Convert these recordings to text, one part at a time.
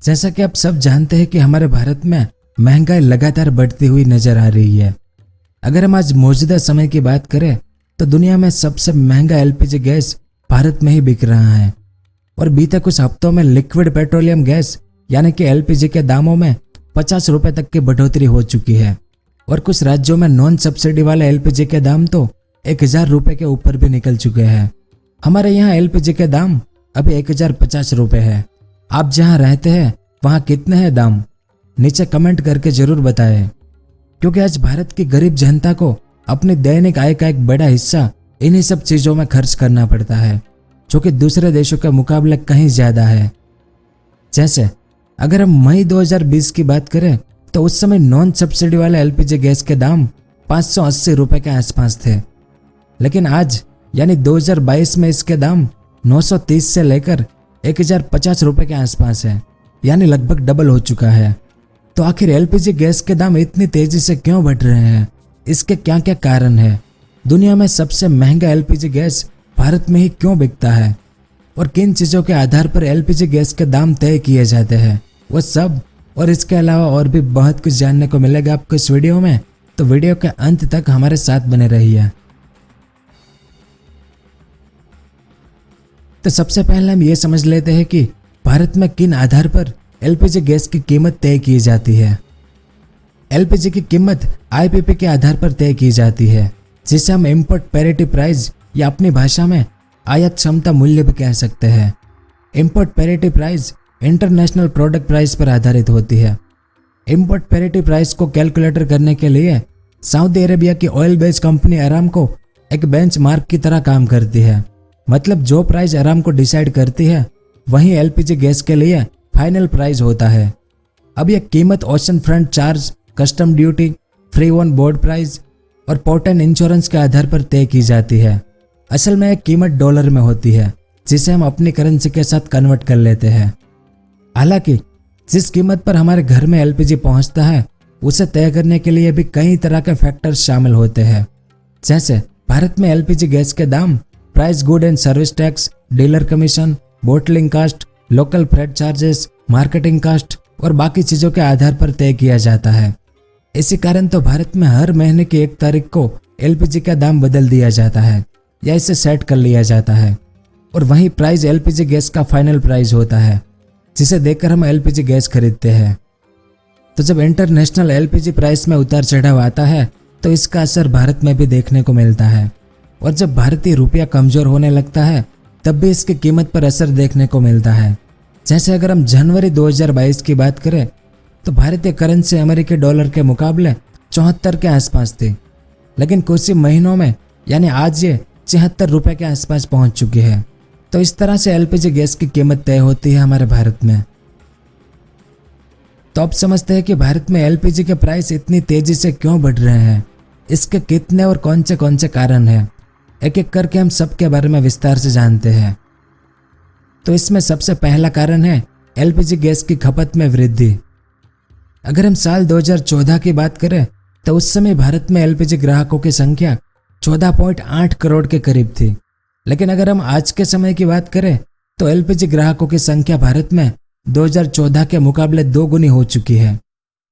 जैसा कि आप सब जानते हैं कि हमारे भारत में महंगाई लगातार बढ़ती हुई नजर आ रही है। अगर हम आज मौजूदा समय की बात करें तो दुनिया में सबसे महंगा एलपीजी गैस भारत में ही बिक रहा है और बीते कुछ हफ्तों में लिक्विड पेट्रोलियम गैस यानी कि एलपीजी के दामों में 50 रुपए तक की बढ़ोतरी हो चुकी है और कुछ राज्यों में नॉन सब्सिडी वाले एलपीजी के दाम तो 1000 रुपए के ऊपर भी निकल चुके हैं। हमारे यहाँ एलपीजी के दाम अभी 1050 रुपए है। आप जहाँ रहते हैं वहाँ कितने हैं दाम? नीचे कमेंट करके जरूर बताएं, क्योंकि आज भारत की गरीब जनता को अपनी दैनिक आय का एक बड़ा हिस्सा इन्हीं सब चीजों में खर्च करना पड़ता है, जो कि दूसरे देशों के मुकाबले कहीं ज्यादा है। जैसे अगर हम मई 2020 की बात करें तो उस समय नॉन सब्सिडी वाले एलपीजी गैस के दाम 580 रुपए के आसपास थे, लेकिन आज यानी 2022 में इसके दाम 930 से लेकर 1050 रुपए के आसपास है, यानी लगभग डबल हो चुका है। तो आखिर एलपीजी गैस के दाम इतनी तेजी से क्यों बढ़ रहे हैं? इसके क्या क्या कारण है? दुनिया में सबसे महंगा एलपीजी गैस भारत में ही क्यों बिकता है और किन चीजों के आधार पर एलपीजी गैस के दाम तय किए जाते हैं, वो सब और इसके अलावा और भी बहुत कुछ जानने को मिलेगा आपको इस वीडियो में। तो वीडियो के अंत तक हमारे साथ बने रहिए। तो सबसे पहले हम ये समझ लेते हैं कि भारत में किन आधार पर एलपीजी गैस की कीमत तय की जाती है। एलपीजी की कीमत आईपीपी के आधार पर तय की जाती है, जिसे हम इंपोर्ट पैरिटी प्राइस या अपनी भाषा में आयात क्षमता मूल्य भी कह सकते हैं। Import parity price international product price पर आधारित होती है। इंपोर्ट पैरिटी प्राइस को कैलकुलेटर करने के लिए सऊदी अरेबिया की ऑयल बेस्ड कंपनी अरामको एक बेंचमार्क की तरह काम करती है। मतलब जो प्राइस अरामको डिसाइड करती है वही एलपीजी गैस के लिए फाइनल प्राइस होता है। अब यह कीमत ocean front charge, custom duty, free on board price और पोर्ट एंड इंश्योरेंस के आधार पर तय की जाती है। असल में यह कीमत डॉलर में होती है, जिसे हम अपनी करेंसी के साथ कन्वर्ट कर लेते हैं। हालांकि जिस कीमत पर हमारे घर में एलपीजी पहुंचता है उसे तय करने के लिए भी कई तरह के फैक्टर्स शामिल होते हैं। जैसे भारत में एलपीजी गैस के दाम price, good and service tax, dealer commission, bottling cost, local freight charges, marketing cost और बाकी चीजों के आधार पर तय किया जाता है। इसी कारण तो भारत में हर महीने की 1 तारीख को एलपीजी का दाम बदल दिया जाता है या इसे सेट कर लिया जाता है और वही प्राइस एलपीजी गैस का फाइनल प्राइस होता है, जिसे देखकर हम एलपीजी गैस खरीदते हैं। तो जब इंटरनेशनल एलपीजी प्राइस में उतार चढ़ाव आता है तो इसका असर भारत में भी देखने को मिलता है और जब भारतीय रुपया कमजोर होने लगता है तब भी इसकी कीमत पर असर देखने को मिलता है। जैसे अगर हम जनवरी 2022 की बात करें तो भारतीय करेंसी अमेरिकी डॉलर के मुकाबले 74 के आसपास थी, लेकिन कुछ ही महीनों में यानी आज ये 76 रुपए के आसपास पहुंच चुकी है। तो इस तरह से एलपीजी गैस की कीमत तय होती है हमारे भारत में। तो अब समझते हैं कि भारत में एलपीजी के प्राइस इतनी तेजी से क्यों बढ़ रहे हैं, इसके कितने और कौन से कारण हैं। एक एक करके हम सबके बारे में विस्तार से जानते हैं। तो इसमें सबसे पहला कारण है एलपीजी गैस की खपत में वृद्धि। अगर हम साल 2014 की बात करें तो उस समय भारत में एलपीजी ग्राहकों की संख्या 14.8 करोड़ के करीब थी, लेकिन अगर हम आज के समय की बात करें तो एलपीजी ग्राहकों की संख्या भारत में 2014 के मुकाबले 2 गुनी हो चुकी है।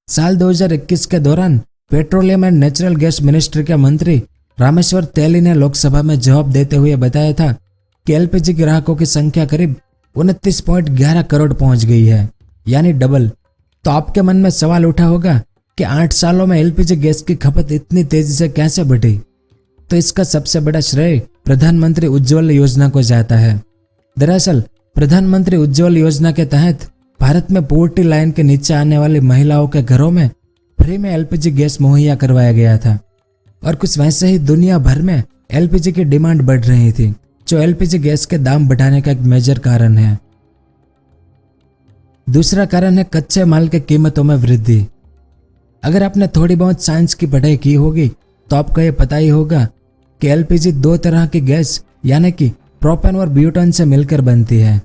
साल 2021 के दौरान petroleum and natural gas ministry के मंत्री रामेश्वर तेली ने लोकसभा में जवाब देते हुए बताया था कि एलपीजी ग्राहकों की संख्या करीब 29.11 करोड़ पहुंच गई है, यानी डबल। तो आपके मन में सवाल उठा होगा कि 8 सालों में एलपीजी गैस की खपत इतनी तेजी से कैसे बढ़ी? तो इसका सबसे बड़ा श्रेय प्रधानमंत्री उज्ज्वल योजना को जाता है। दरअसल प्रधानमंत्री उज्ज्वल योजना के तहत भारत में पोवर्टी लाइन के नीचे आने वाली महिलाओं के घरों में फ्री में एलपीजी गैस मुहैया करवाया गया था और कुछ वैसे ही दुनिया भर में एलपीजी की डिमांड बढ़ रही थी, जो एलपीजी गैस के दाम बढ़ाने का एक मेजर कारण है। दूसरा कारण है कच्चे माल के कीमतों में वृद्धि। अगर आपने थोड़ी बहुत साइंस की पढ़ाई की होगी तो आपको यह पता ही होगा कि एलपीजी 2 तरह की गैस यानी कि प्रोपेन और ब्यूटेन से मिलकर बनती है।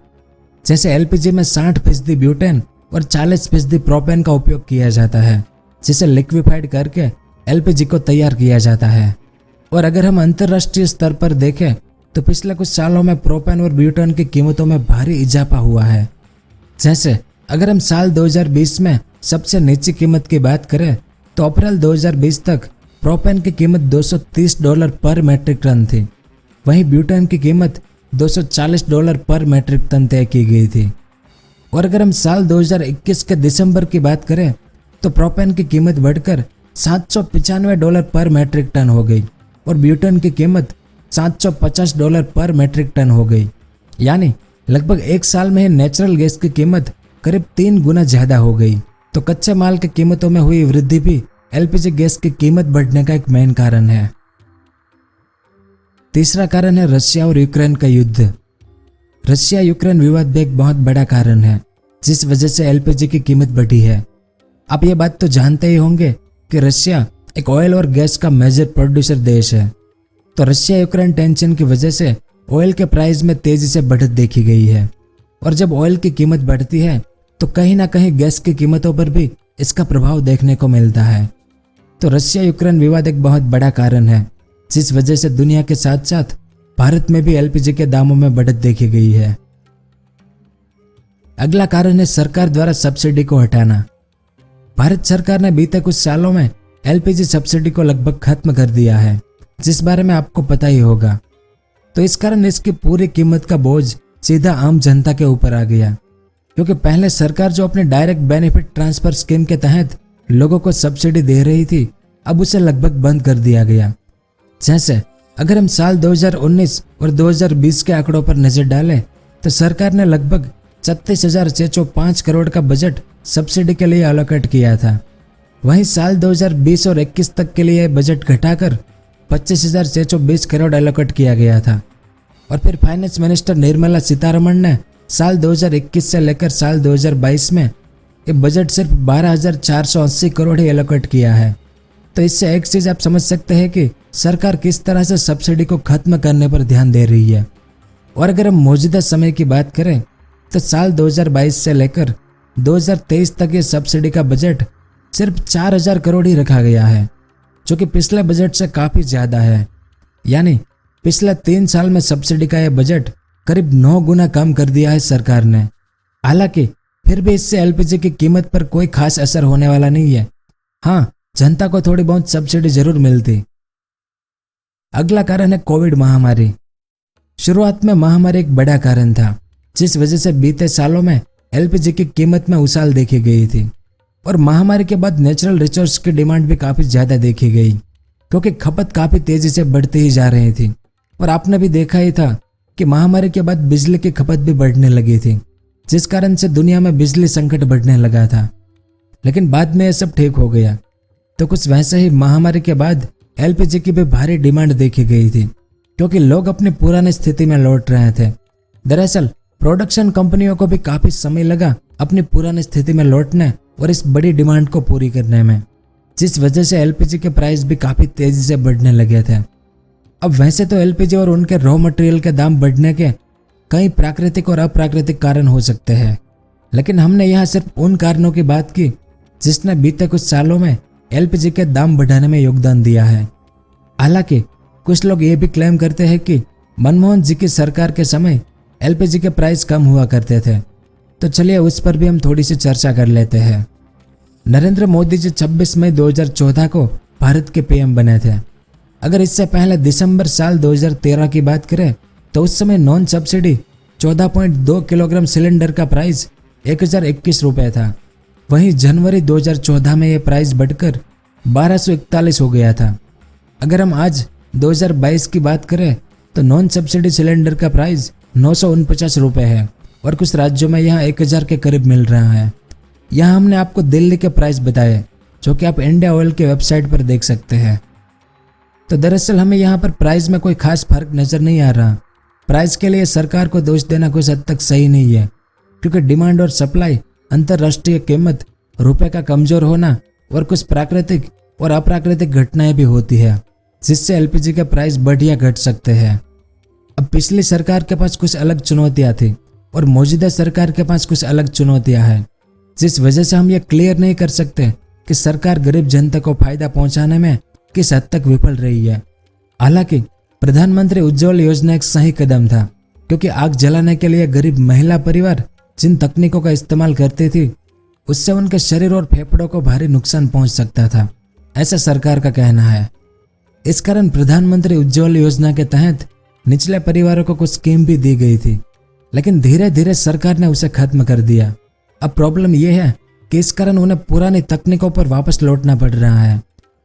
जैसे एलपीजी में 60% ब्यूटेन और 40% प्रोपेन का उपयोग किया जाता है, जिसे लिक्विफाइड करके एलपीजी को तैयार किया जाता है। और अगर हम अंतर्राष्ट्रीय स्तर पर देखें तो पिछले कुछ सालों में प्रोपेन और ब्यूटेन की कीमतों में भारी इजाफा हुआ है। जैसे अगर हम साल 2020 में सबसे नीची कीमत की बात करें तो अप्रैल 2020 तक प्रोपेन की कीमत $230 पर मैट्रिक टन थी। वहीं ब्यूटेन की कीमत $240 पर मैट्रिक टन तय की गई थी। और अगर हम साल 2021 के दिसंबर की बात करें तो प्रोपेन की कीमत बढ़कर $795 पर मैट्रिक टन हो गई और ब्यूटेन की कीमत $750 पर मैट्रिक टन हो गई। यानी लगभग एक साल में ही नेचुरल गैस की कीमत करीब 3 गुना ज्यादा हो गई। तो कच्चे माल की कीमतों में हुई वृद्धि भी एलपीजी गैस की कीमत बढ़ने का एक मेन कारण है। तीसरा कारण है रशिया और यूक्रेन का युद्ध। रशिया यूक्रेन विवाद भी एक बहुत बड़ा कारण है जिस वजह से एलपीजी की कीमत बढ़ी है। आप ये बात तो जानते ही होंगे कि रशिया एक ऑयल और गैस का मेजर प्रोड्यूसर देश है। तो रशिया यूक्रेन टेंशन की वजह से ऑयल के प्राइस में तेजी से बढ़त देखी गई है और जब ऑयल की कीमत बढ़ती है तो कहीं ना कहीं गैस की कीमतों पर भी इसका प्रभाव देखने को मिलता है। तो रशिया यूक्रेन विवाद एक बहुत बड़ा कारण है जिस वजह से दुनिया के साथ साथ भारत में भी एलपीजी के दामों में बढ़त देखी गई है। अगला कारण है सरकार द्वारा सब्सिडी को हटाना। भारत सरकार ने बीते कुछ सालों में एलपीजी सब्सिडी को लगभग खत्म कर दिया है, जिस बारे में आपको पता ही होगा। तो इस कारण इसकी पूरी कीमत का बोझ सीधा आम जनता के ऊपर आ गया, क्योंकि पहले सरकार जो अपने डायरेक्ट बेनिफिट ट्रांसफर स्कीम के तहत लोगों को सब्सिडी दे रही थी, अब उसे लगभग बंद कर दिया गया। जैसे अगर हम साल 2019 और 2020 के आंकड़ों पर नजर डालें तो सरकार ने लगभग 36,605 करोड़ का बजट सब्सिडी के लिए एलोकेट किया था। वहीं साल 2020 और 21 तक के लिए बजट घटाकर 25,620 करोड़ एलोकेट किया गया था। और फिर फाइनेंस मिनिस्टर निर्मला सीतारमण ने साल 2021 से लेकर साल 2022 में ये बजट सिर्फ 12,480 करोड़ ही एलोकेट किया है। तो इससे एक चीज आप समझ सकते हैं कि सरकार किस तरह से सब्सिडी को खत्म करने पर ध्यान दे रही है। और अगर हम मौजूदा समय की बात करें तो साल 2022 से लेकर 2023 तक ये सब्सिडी का बजट सिर्फ 4,000 करोड़ ही रखा गया है, जो कि पिछले बजट से काफी ज्यादा है। यानी पिछले 3 साल में सब्सिडी का यह बजट करीब 9 गुना कम कर दिया है सरकार ने। हालांकि फिर भी इससे एलपीजी की कीमत पर कोई खास असर होने वाला नहीं है। हाँ, जनता को थोड़ी बहुत सब्सिडी जरूर मिलती। अगला कारण है कोविड महामारी। शुरुआत में महामारी एक बड़ा कारण था जिस वजह से बीते सालों में एलपीजी की कीमत में उछाल देखी गई थी। और महामारी के बाद नेचुरल रिसोर्स की डिमांड भी काफी ज्यादा देखी गई, क्योंकि खपत काफी तेजी से बढ़ती ही जा रही थी। और आपने भी देखा ही था कि महामारी के बाद बिजली की खपत भी बढ़ने लगी थी, जिस कारण से दुनिया में बिजली संकट बढ़ने लगा था। लेकिन बाद में यह सब ठीक हो गया। तो कुछ वैसे ही महामारी के बाद एलपीजी की भी भारी डिमांड देखी गई थी, क्योंकि लोग अपनी पुरानी स्थिति में लौट रहे थे। दरअसल प्रोडक्शन कंपनियों को भी काफी समय लगा अपनी पुरानी स्थिति में लौटने और इस बड़ी डिमांड को पूरी करने में, जिस वजह से एलपीजी के प्राइस भी काफी तेजी से बढ़ने लगे थे। अब वैसे तो एलपीजी और उनके रॉ मटेरियल के दाम बढ़ने के कई प्राकृतिक और अप्राकृतिक कारण हो सकते हैं, लेकिन हमने यहाँ सिर्फ उन कारणों की बात की जिसने बीते कुछ सालों में एलपीजी के दाम बढ़ाने में योगदान दिया है। हालांकि कुछ लोग ये भी क्लेम करते हैं कि मनमोहन जी की सरकार के समय एलपीजी के प्राइस कम हुआ करते थे। तो चलिए उस पर भी हम थोड़ी सी चर्चा कर लेते हैं। नरेंद्र मोदी जी 26 मई 2014 को भारत के पीएम बने थे। अगर इससे पहले दिसंबर साल 2013 की बात करें तो उस समय नॉन सब्सिडी 14.2 किलोग्राम सिलेंडर का प्राइस 1,021 रुपये था। वहीं जनवरी 2014 में यह प्राइस बढ़कर 1,241 हो गया था। अगर हम आज 2022 की बात करें तो नॉन सब्सिडी सिलेंडर का प्राइस 949 रुपये है और कुछ राज्यों में यहाँ 1,000 के करीब मिल रहा है। यहाँ हमने आपको दिल्ली के प्राइस बताए, जो कि आप इंडिया ऑयल की वेबसाइट पर देख सकते हैं। तो दरअसल हमें यहाँ पर प्राइस में कोई खास फर्क नजर नहीं आ रहा। प्राइस के लिए सरकार को दोष देना कुछ हद तक सही नहीं है, क्योंकि डिमांड और सप्लाई, अंतर्राष्ट्रीय कीमत, रुपए का कमजोर होना और कुछ प्राकृतिक और अप्राकृतिक घटनाएं भी होती है, जिससे एलपीजी के प्राइस बढ़ या घट सकते हैं। अब पिछली सरकार के पास कुछ अलग चुनौतियां थी और मौजूदा सरकार के पास कुछ अलग चुनौतियां हैं, जिस वजह से हम ये क्लियर नहीं कर सकते कि सरकार गरीब जनता को फायदा पहुंचाने में किस हद तक विफल रही है। हालांकि प्रधानमंत्री उज्ज्वल योजना एक सही कदम था, क्योंकि आग जलाने के लिए गरीब महिला परिवार जिन तकनीकों का इस्तेमाल करती थी उससे उनके शरीर और फेफड़ों को भारी नुकसान पहुंच सकता था, ऐसा सरकार का कहना है। इस कारण प्रधानमंत्री उज्ज्वला योजना के तहत निचले परिवारों को कुछ स्कीम भी दी गई थी, लेकिन धीरे धीरे सरकार ने उसे खत्म कर दिया। अब प्रॉब्लम यह है कि इस कारण उन्हें पुरानी तकनीकों पर वापस लौटना पड़ रहा है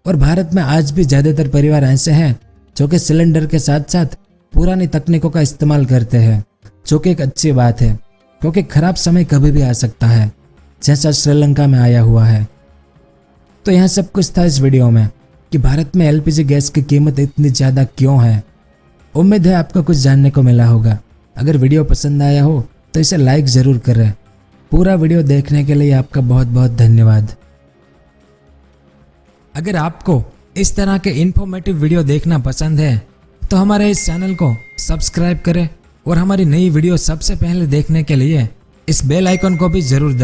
और भारत में आज भी ज्यादातर परिवार ऐसे हैं जो कि सिलेंडर के साथ साथ पुरानी तकनीकों का इस्तेमाल करते हैं, जो कि एक अच्छी बात है क्योंकि खराब समय कभी भी आ सकता है, जैसा श्रीलंका में आया हुआ है। तो यह सब कुछ था इस वीडियो में कि भारत में एलपीजी गैस की कीमत इतनी ज़्यादा क्यों है। उम्मीद है आपको कुछ जानने को मिला होगा। अगर वीडियो पसंद आया हो तो इसे लाइक ज़रूर करें। पूरा वीडियो देखने के लिए आपका बहुत बहुत धन्यवाद। अगर आपको इस तरह के इन्फॉर्मेटिव वीडियो देखना पसंद है तो हमारे इस चैनल को सब्सक्राइब करें और हमारी नई वीडियो सबसे पहले देखने के लिए इस बेल आइकन को भी जरूर दबाएं।